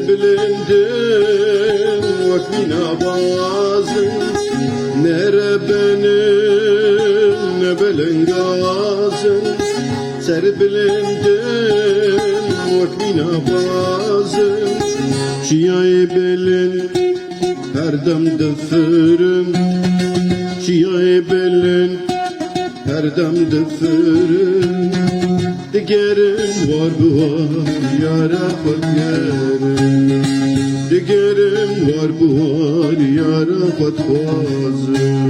Serbilindim vakmina bazım, nere benim ne belengazım. Serbilindim vakmina bazım, çiyayı belin her dem defirim, çiyayı belin her dem defirim. Digerim var bu var yara fatyerim, digerim var bu var yara fatfazım.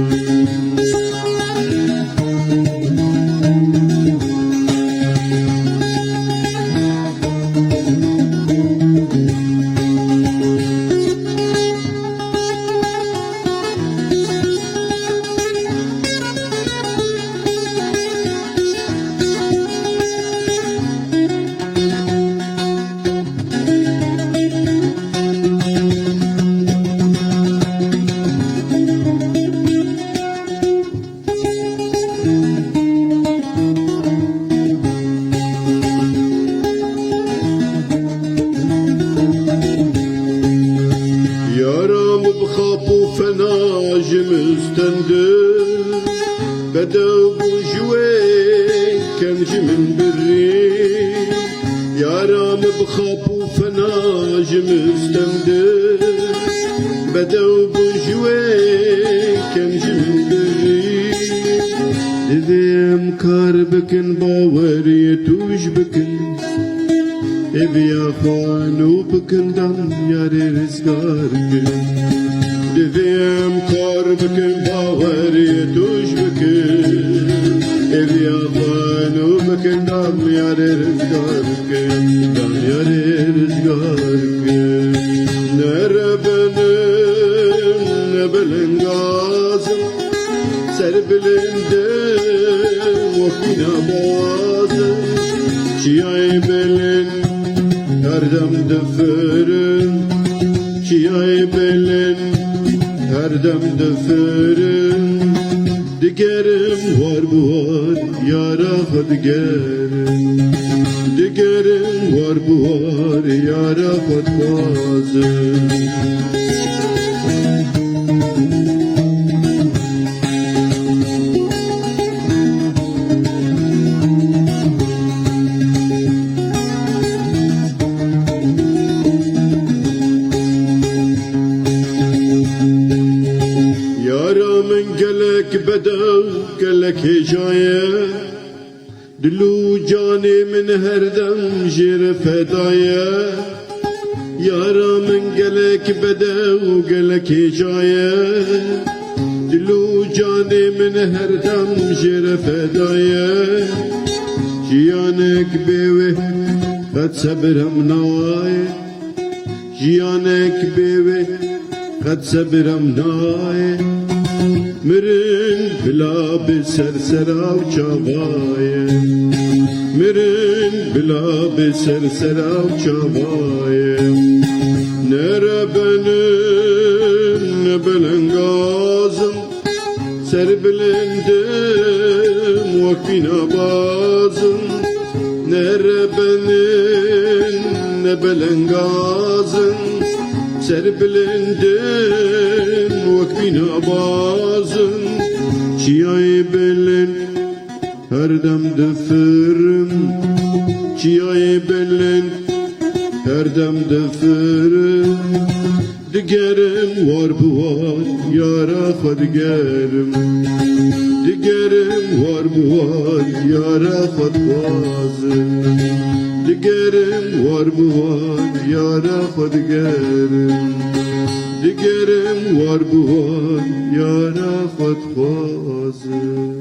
Yaramı bxapu fenajim üstendir, bedev bu jüve kencimin birri. Yaramı bxapu fenajim üstendir, bedev bu jüve kencimin birri. Dedim kar bikin bavariye tuş bikin, Evya xanu bikindan yari rizgar kin. Dedim kar bikin bavariye tuş bikin, Evya xanu bikindan yari rizgar kin, dan yari rizgar kin. Nere benim ne belengazım, serbilindim vakmina bazım, çiyay belin her dem defirim, çiyay belin her dem defirim. Digerim var bu var yara digerim, digerim var bu var yara fatmazım. Yaramın gelek bedev gelek hecaye, Dilu canimin her dem jir fedaye. Yaramın gelek bedev gelek hecaye, Dilu canimin her dem jir fedaye. Jiyanek bewe qad sabram naye, Jiyanek bewe qad sabram naye. Mirin bila beser serav çavaye, Mirin bila beser serav çavaye. Nere benim ne belengazım, serbilindim vakfina bazım. Nere benim ne belengazım, serbilindim vakfina bazım. Çiyay belin her dem defirim, çiyay belin her dem defirim. Digerim var bu var yara digerim, digerim var bu var yara fatmazım. Digerim var bu var yara digerim, digerim var bu var yara fatmazım.